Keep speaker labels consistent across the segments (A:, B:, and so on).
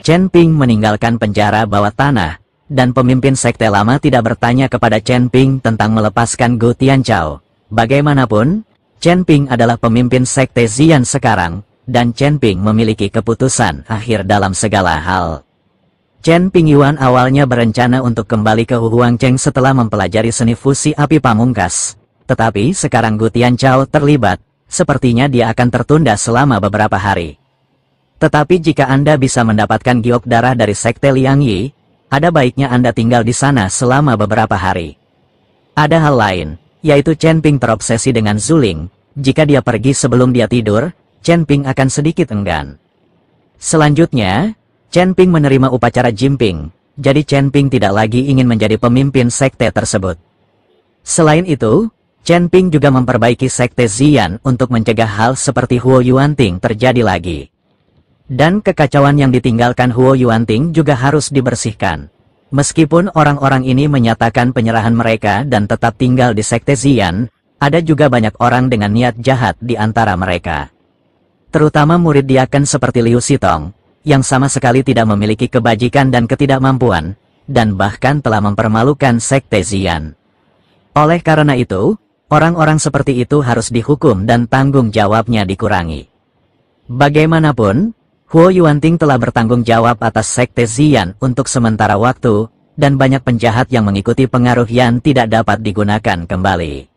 A: Chen Ping meninggalkan penjara bawah tanah, dan pemimpin sekte lama tidak bertanya kepada Chen Ping tentang melepaskan Gu Tianchao. Bagaimanapun, Chen Ping adalah pemimpin sekte Xian sekarang, dan Chen Ping memiliki keputusan akhir dalam segala hal. Chen Pingyuan awalnya berencana untuk kembali ke Huangcheng setelah mempelajari seni fusi api pamungkas. Tetapi sekarang Gu Tianchao terlibat, sepertinya dia akan tertunda selama beberapa hari. Tetapi jika Anda bisa mendapatkan giok darah dari sekte Liang Yi, ada baiknya Anda tinggal di sana selama beberapa hari. Ada hal lain, yaitu Chen Ping terobsesi dengan Zuling. Jika dia pergi sebelum dia tidur, Chen Ping akan sedikit enggan. Selanjutnya, Chen Ping menerima upacara Jimping, jadi Chen Ping tidak lagi ingin menjadi pemimpin sekte tersebut. Selain itu, Chen Ping juga memperbaiki sekte Xian untuk mencegah hal seperti Huo Yuanting terjadi lagi. Dan kekacauan yang ditinggalkan Huo Yuanting juga harus dibersihkan. Meskipun orang-orang ini menyatakan penyerahan mereka dan tetap tinggal di sekte Xian, ada juga banyak orang dengan niat jahat di antara mereka. Terutama murid diaken seperti Liu Sitong, yang sama sekali tidak memiliki kebajikan dan ketidakmampuan, dan bahkan telah mempermalukan sekte Xian. Oleh karena itu, orang-orang seperti itu harus dihukum dan tanggung jawabnya dikurangi. Bagaimanapun, Huo Yuanting telah bertanggung jawab atas sekte Xian untuk sementara waktu, dan banyak penjahat yang mengikuti pengaruh Yan tidak dapat digunakan kembali.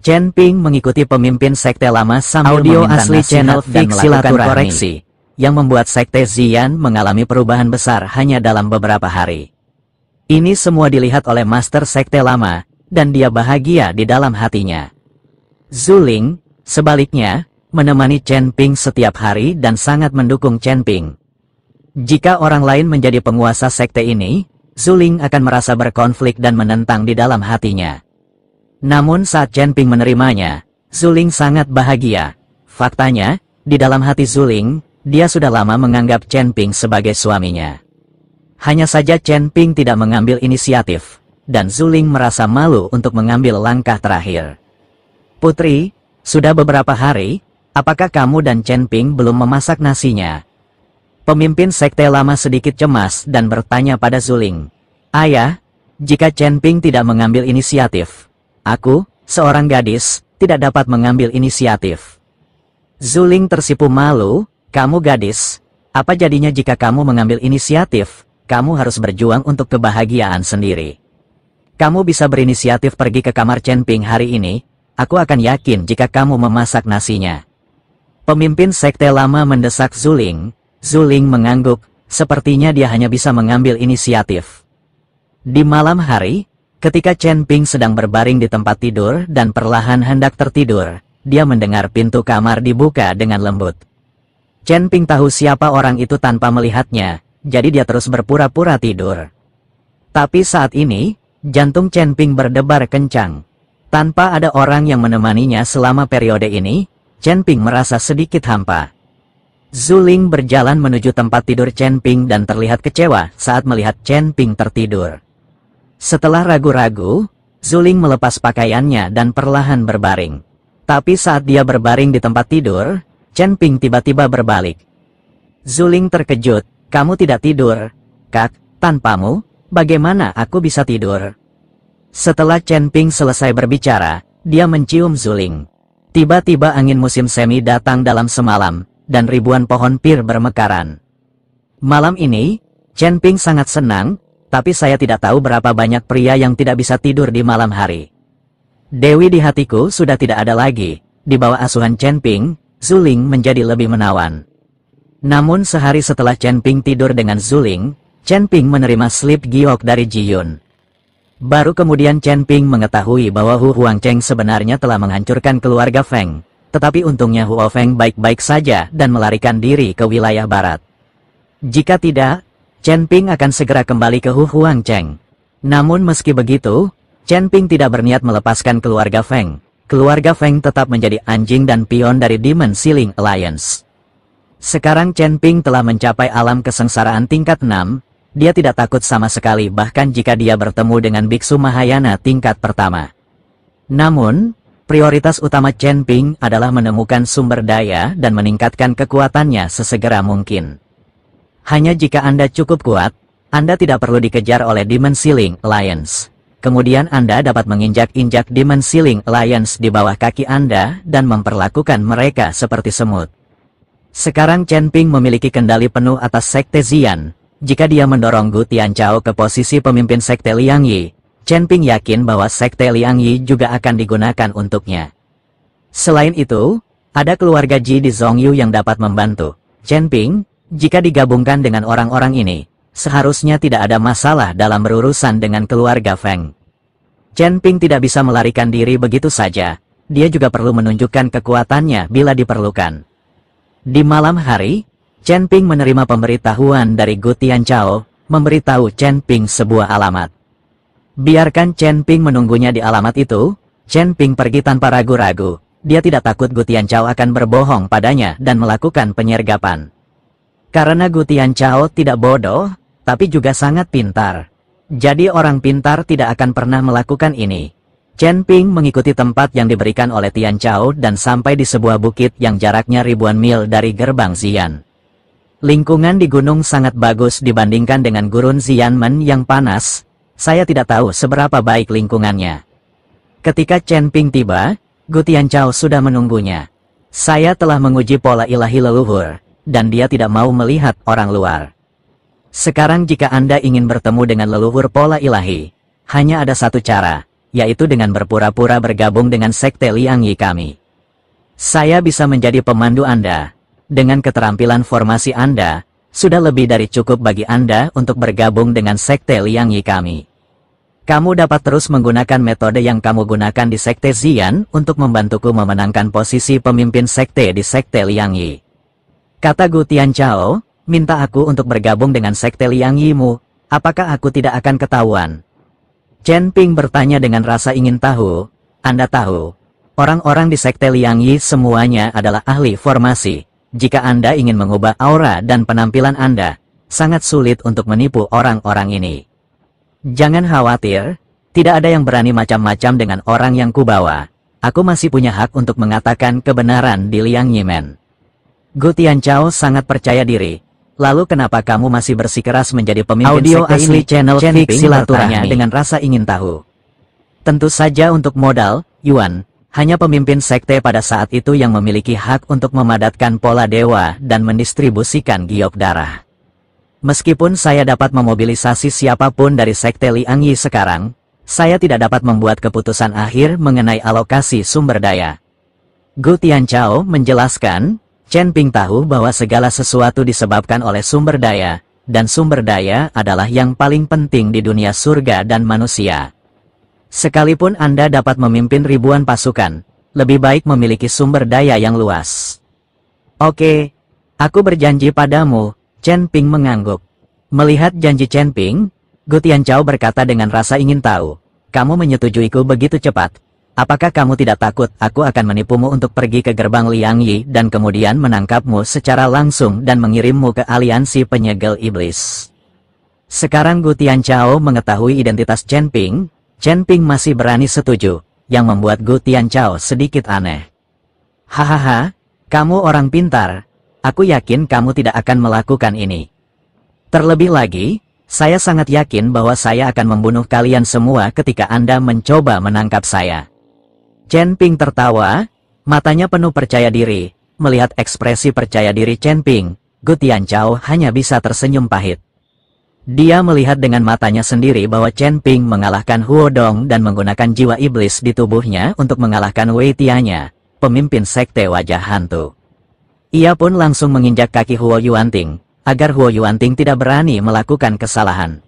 A: Chen Ping mengikuti pemimpin sekte lama sambil
B: Audio
A: meminta
B: asli channel
A: nasihat dan
B: Fix
A: melakukan
B: Silaturahmi.
A: koreksi, yang membuat sekte Xian mengalami perubahan besar hanya dalam beberapa hari. Ini semua dilihat oleh master sekte lama, dan dia bahagia di dalam hatinya. Zuling, sebaliknya, menemani Chen Ping setiap hari dan sangat mendukung Chen Ping. Jika orang lain menjadi penguasa sekte ini, Zuling akan merasa berkonflik dan menentang di dalam hatinya. Namun saat Chen Ping menerimanya, Zuling sangat bahagia. Faktanya, di dalam hati Zuling, dia sudah lama menganggap Chen Ping sebagai suaminya. Hanya saja Chen Ping tidak mengambil inisiatif, dan Zuling merasa malu untuk mengambil langkah terakhir. Putri, sudah beberapa hari, apakah kamu dan Chen Ping belum memasak nasinya? Pemimpin sekte lama sedikit cemas dan bertanya pada Zuling. Ayah, jika Chen Ping tidak mengambil inisiatif, aku, seorang gadis, tidak dapat mengambil inisiatif. Zuling tersipu malu. Kamu gadis, apa jadinya jika kamu mengambil inisiatif? Kamu harus berjuang untuk kebahagiaan sendiri. Kamu bisa berinisiatif pergi ke kamar Chen Ping hari ini, aku akan yakin jika kamu memasak nasinya. Pemimpin sekte lama mendesak Zuling. Zuling mengangguk, sepertinya dia hanya bisa mengambil inisiatif. Di malam hari, ketika Chen Ping sedang berbaring di tempat tidur dan perlahan hendak tertidur, dia mendengar pintu kamar dibuka dengan lembut. Chen Ping tahu siapa orang itu tanpa melihatnya, jadi dia terus berpura-pura tidur. Tapi saat ini, jantung Chen Ping berdebar kencang. Tanpa ada orang yang menemaninya selama periode ini, Chen Ping merasa sedikit hampa. Zuling berjalan menuju tempat tidur Chen Ping dan terlihat kecewa saat melihat Chen Ping tertidur. Setelah ragu-ragu, Zuling melepas pakaiannya dan perlahan berbaring. Tapi saat dia berbaring di tempat tidur, Chen Ping tiba-tiba berbalik. Zuling terkejut, kamu tidak tidur, Kak, tanpamu, bagaimana aku bisa tidur? Setelah Chen Ping selesai berbicara, dia mencium Zuling. Tiba-tiba angin musim semi datang dalam semalam, dan ribuan pohon pir bermekaran. Malam ini, Chen Ping sangat senang, tapi saya tidak tahu berapa banyak pria yang tidak bisa tidur di malam hari. Dewi di hatiku sudah tidak ada lagi. Di bawah asuhan Chen Ping, Zuling menjadi lebih menawan. Namun sehari setelah Chen Ping tidur dengan Zuling, Chen Ping menerima slip giok dari Ji Yun. Baru kemudian Chen Ping mengetahui bahwa Hu Huangcheng sebenarnya telah menghancurkan keluarga Feng. Tetapi untungnya Huo Feng baik-baik saja dan melarikan diri ke wilayah barat. Jika tidak, Chen Ping akan segera kembali ke Hu Huangcheng. Namun meski begitu, Chen Ping tidak berniat melepaskan keluarga Feng. Keluarga Feng tetap menjadi anjing dan pion dari Demon Ceiling Alliance. Sekarang Chen Ping telah mencapai alam kesengsaraan tingkat 6, dia tidak takut sama sekali bahkan jika dia bertemu dengan Biksu Mahayana tingkat pertama. Namun, prioritas utama Chen Ping adalah menemukan sumber daya dan meningkatkan kekuatannya sesegera mungkin. Hanya jika Anda cukup kuat, Anda tidak perlu dikejar oleh Demon Ceiling Alliance. Kemudian Anda dapat menginjak-injak Demon Ceiling Alliance di bawah kaki Anda dan memperlakukan mereka seperti semut. Sekarang Chen Ping memiliki kendali penuh atas Sekte Xian. Jika dia mendorong Gu Tianchao ke posisi pemimpin Sekte Liang Yi, Chen Ping yakin bahwa Sekte Liang Yi juga akan digunakan untuknya. Selain itu, ada keluarga Ji di Zhongyu yang dapat membantu. Chen Ping, jika digabungkan dengan orang-orang ini, seharusnya tidak ada masalah dalam berurusan dengan keluarga Feng. Chen Ping tidak bisa melarikan diri begitu saja, dia juga perlu menunjukkan kekuatannya bila diperlukan. Di malam hari, Chen Ping menerima pemberitahuan dari Gu Tianchao, memberitahu Chen Ping sebuah alamat. Biarkan Chen Ping menunggunya di alamat itu, Chen Ping pergi tanpa ragu-ragu, dia tidak takut Gu Tianchao akan berbohong padanya dan melakukan penyergapan. Karena Gu Tianchao tidak bodoh, tapi juga sangat pintar. Jadi orang pintar tidak akan pernah melakukan ini. Chen Ping mengikuti tempat yang diberikan oleh Tianchao dan sampai di sebuah bukit yang jaraknya ribuan mil dari gerbang Xian. Lingkungan di gunung sangat bagus dibandingkan dengan gurun Xianmen yang panas. Saya tidak tahu seberapa baik lingkungannya. Ketika Chen Ping tiba, Gu Tianchao sudah menunggunya. Saya telah menguji pola ilahi leluhur, dan dia tidak mau melihat orang luar. Sekarang jika Anda ingin bertemu dengan leluhur pola ilahi, hanya ada satu cara, yaitu dengan berpura-pura bergabung dengan Sekte Liang Yi kami. Saya bisa menjadi pemandu Anda. Dengan keterampilan formasi Anda, sudah lebih dari cukup bagi Anda untuk bergabung dengan Sekte Liang Yi kami. Kamu dapat terus menggunakan metode yang kamu gunakan di Sekte Xian untuk membantuku memenangkan posisi pemimpin Sekte di Sekte Liang Yi. Kata Gu Tianchao, minta aku untuk bergabung dengan Sekte Liang Yi-mu, apakah aku tidak akan ketahuan? Chen Ping bertanya dengan rasa ingin tahu, Anda tahu, orang-orang di Sekte Liang Yi semuanya adalah ahli formasi. Jika Anda ingin mengubah aura dan penampilan Anda, sangat sulit untuk menipu orang-orang ini. Jangan khawatir, tidak ada yang berani macam-macam dengan orang yang kubawa. Aku masih punya hak untuk mengatakan kebenaran di Liang Yimen. Gu Tianchao sangat percaya diri. Lalu kenapa kamu masih bersikeras menjadi pemimpin
B: Audio
A: sekte
B: asli
A: ini?
B: channel
A: Chen
B: Fix
A: Ping
B: Silaturahmi.
A: bertanya dengan rasa ingin tahu. Tentu saja untuk modal, Yuan, hanya pemimpin sekte pada saat itu yang memiliki hak untuk memadatkan pola dewa dan mendistribusikan giok darah. Meskipun saya dapat memobilisasi siapapun dari Sekte Liang Yi sekarang, saya tidak dapat membuat keputusan akhir mengenai alokasi sumber daya. Gu Tianchao menjelaskan, Chen Ping tahu bahwa segala sesuatu disebabkan oleh sumber daya, dan sumber daya adalah yang paling penting di dunia surga dan manusia. Sekalipun Anda dapat memimpin ribuan pasukan, lebih baik memiliki sumber daya yang luas. Oke, aku berjanji padamu, Chen Ping mengangguk. Melihat janji Chen Ping, Gu Tianchao berkata dengan rasa ingin tahu, kamu menyetujuiku begitu cepat. Apakah kamu tidak takut aku akan menipumu untuk pergi ke gerbang Liang Yi dan kemudian menangkapmu secara langsung dan mengirimmu ke aliansi penyegel iblis? Sekarang Gu Tianchao mengetahui identitas Chen Ping masih berani setuju, yang membuat Gu Tianchao sedikit aneh. Hahaha, kamu orang pintar, aku yakin kamu tidak akan melakukan ini. Terlebih lagi, saya sangat yakin bahwa saya akan membunuh kalian semua ketika Anda mencoba menangkap saya. Chen Ping tertawa, matanya penuh percaya diri. Melihat ekspresi percaya diri Chen Ping, Gu Tianchao hanya bisa tersenyum pahit. Dia melihat dengan matanya sendiri bahwa Chen Ping mengalahkan Huo Dong dan menggunakan jiwa iblis di tubuhnya untuk mengalahkan Wei Tianya, pemimpin sekte wajah hantu. Ia pun langsung menginjak kaki Huo Yuanting, agar Huo Yuanting tidak berani melakukan kesalahan.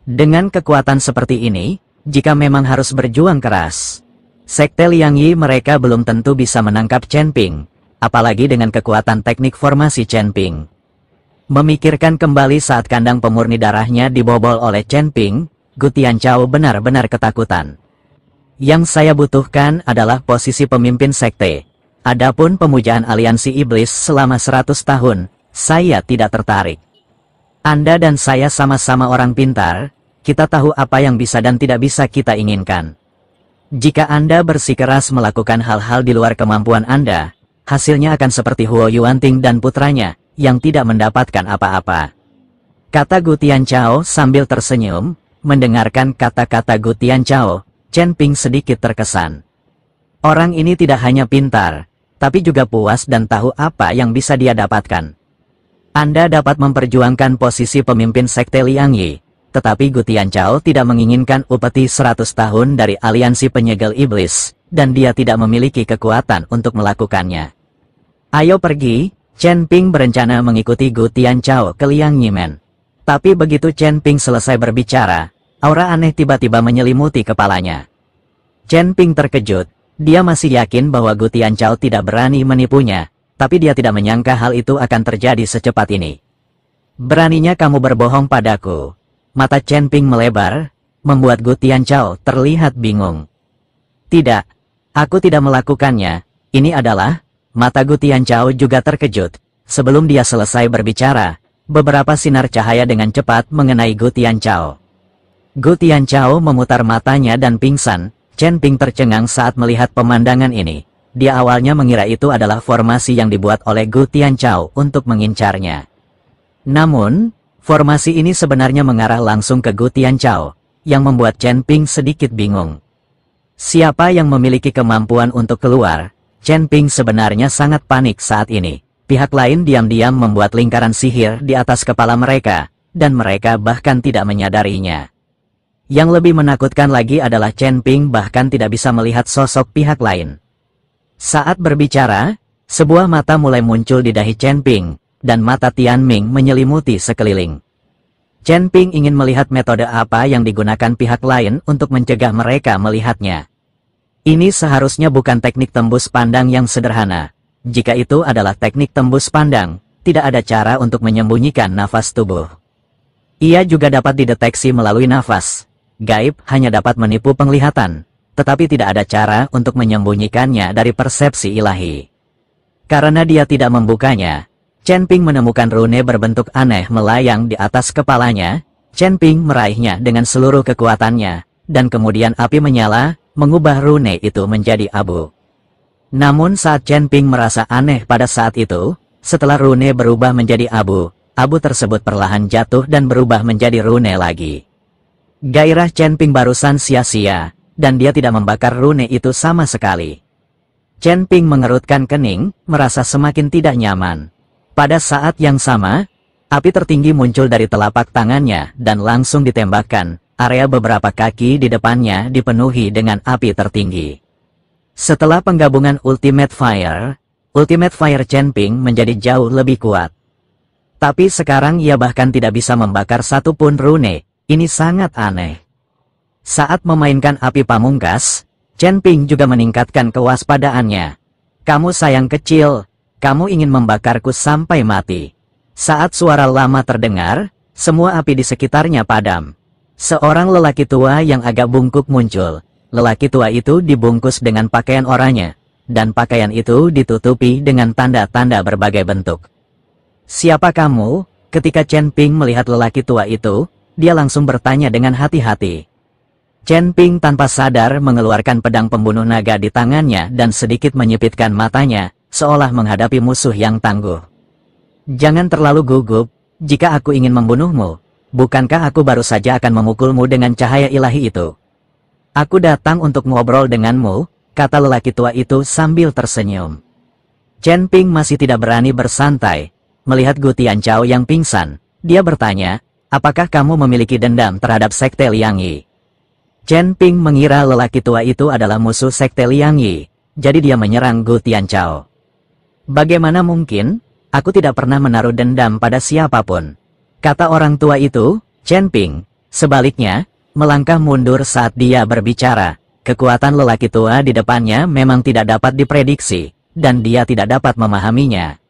A: Dengan kekuatan seperti ini, jika memang harus berjuang keras, Sekte Liang Yi mereka belum tentu bisa menangkap Chen Ping, apalagi dengan kekuatan teknik formasi Chen Ping. Memikirkan kembali saat kandang pemurni darahnya dibobol oleh Chen Ping, Gu Tianchao benar-benar ketakutan. Yang saya butuhkan adalah posisi pemimpin sekte. Adapun pemujaan aliansi iblis selama 100 tahun, saya tidak tertarik. Anda dan saya sama-sama orang pintar, kita tahu apa yang bisa dan tidak bisa kita inginkan. Jika Anda bersikeras melakukan hal-hal di luar kemampuan Anda, hasilnya akan seperti Huo Yuanting dan putranya, yang tidak mendapatkan apa-apa. kata Gu Tianchao sambil tersenyum. Mendengarkan kata-kata Gu Tianchao, Chen Ping sedikit terkesan. Orang ini tidak hanya pintar, tapi juga puas dan tahu apa yang bisa dia dapatkan. Anda dapat memperjuangkan posisi pemimpin sekte Liang Yi, tetapi Gu Tianchao tidak menginginkan upeti 100 tahun dari aliansi penyegel iblis, dan dia tidak memiliki kekuatan untuk melakukannya. Ayo pergi, Chen Ping berencana mengikuti Gu Tianchao ke Liang Yimen. Tapi begitu Chen Ping selesai berbicara, aura aneh tiba-tiba menyelimuti kepalanya. Chen Ping terkejut, dia masih yakin bahwa Gu Tianchao tidak berani menipunya, tapi dia tidak menyangka hal itu akan terjadi secepat ini. Beraninya kamu berbohong padaku. Mata Chen Ping melebar, membuat Gu Tianchao terlihat bingung. Tidak, aku tidak melakukannya, ini adalah... Mata Gu Tianchao juga terkejut. Sebelum dia selesai berbicara, beberapa sinar cahaya dengan cepat mengenai Gu Tianchao. Gu Tianchao memutar matanya dan pingsan. Chen Ping tercengang saat melihat pemandangan ini. Dia awalnya mengira itu adalah formasi yang dibuat oleh Gu Tianchao untuk mengincarnya. Namun, formasi ini sebenarnya mengarah langsung ke Gu Tianchao, yang membuat Chen Ping sedikit bingung. Siapa yang memiliki kemampuan untuk keluar? Chen Ping sebenarnya sangat panik saat ini. Pihak lain diam-diam membuat lingkaran sihir di atas kepala mereka, dan mereka bahkan tidak menyadarinya. Yang lebih menakutkan lagi adalah Chen Ping bahkan tidak bisa melihat sosok pihak lain. Saat berbicara, sebuah mata mulai muncul di dahi Chen Ping, dan mata Tianming menyelimuti sekeliling. Chen Ping ingin melihat metode apa yang digunakan pihak lain untuk mencegah mereka melihatnya. Ini seharusnya bukan teknik tembus pandang yang sederhana. Jika itu adalah teknik tembus pandang, tidak ada cara untuk menyembunyikan nafas tubuh. Ia juga dapat dideteksi melalui nafas. Gaib hanya dapat menipu penglihatan, tetapi tidak ada cara untuk menyembunyikannya dari persepsi ilahi. Karena dia tidak membukanya, Chen Ping menemukan rune berbentuk aneh melayang di atas kepalanya. Chen Ping meraihnya dengan seluruh kekuatannya, dan kemudian api menyala, mengubah rune itu menjadi abu. Namun saat Chen Ping merasa aneh pada saat itu, setelah rune berubah menjadi abu, abu tersebut perlahan jatuh dan berubah menjadi rune lagi. Gairah Chen Ping barusan sia-sia, dan dia tidak membakar rune itu sama sekali. Chen Ping mengerutkan kening, merasa semakin tidak nyaman. Pada saat yang sama, api tertinggi muncul dari telapak tangannya dan langsung ditembakkan. Area beberapa kaki di depannya dipenuhi dengan api tertinggi. Setelah penggabungan Ultimate Fire Chen Ping menjadi jauh lebih kuat. Tapi sekarang ia bahkan tidak bisa membakar satupun rune. Ini sangat aneh. Saat memainkan api pamungkas, Chen Ping juga meningkatkan kewaspadaannya. Kamu sayang kecil, kamu ingin membakarku sampai mati. Saat suara lama terdengar, semua api di sekitarnya padam. Seorang lelaki tua yang agak bungkuk muncul. Lelaki tua itu dibungkus dengan pakaian oranye, dan pakaian itu ditutupi dengan tanda-tanda berbagai bentuk. Siapa kamu? Ketika Chen Ping melihat lelaki tua itu, dia langsung bertanya dengan hati-hati. Chen Ping tanpa sadar mengeluarkan pedang pembunuh naga di tangannya dan sedikit menyipitkan matanya, seolah menghadapi musuh yang tangguh. Jangan terlalu gugup, jika aku ingin membunuhmu. Bukankah aku baru saja akan memukulmu dengan cahaya ilahi itu? Aku datang untuk ngobrol denganmu, kata lelaki tua itu sambil tersenyum. Chen Ping masih tidak berani bersantai. Melihat Gu Tianchao yang pingsan, dia bertanya, apakah kamu memiliki dendam terhadap sekte Liang Yi? Chen Ping mengira lelaki tua itu adalah musuh sekte Liang Yi, jadi dia menyerang Gu Tianchao. Bagaimana mungkin? Aku tidak pernah menaruh dendam pada siapapun. Kata orang tua itu. Chen Ping, sebaliknya, melangkah mundur saat dia berbicara. Kekuatan lelaki tua di depannya memang tidak dapat diprediksi, dan dia tidak dapat memahaminya.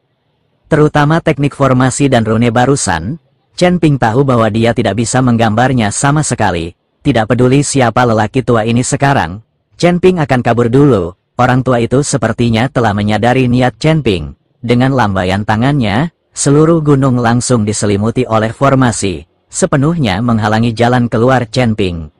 A: Terutama teknik formasi dan rune barusan, Chen Ping tahu bahwa dia tidak bisa menggambarnya sama sekali. Tidak peduli siapa lelaki tua ini sekarang, Chen Ping akan kabur dulu. Orang tua itu sepertinya telah menyadari niat Chen Ping. Dengan lambaian tangannya, seluruh gunung langsung diselimuti oleh formasi, sepenuhnya menghalangi jalan keluar Chen Ping.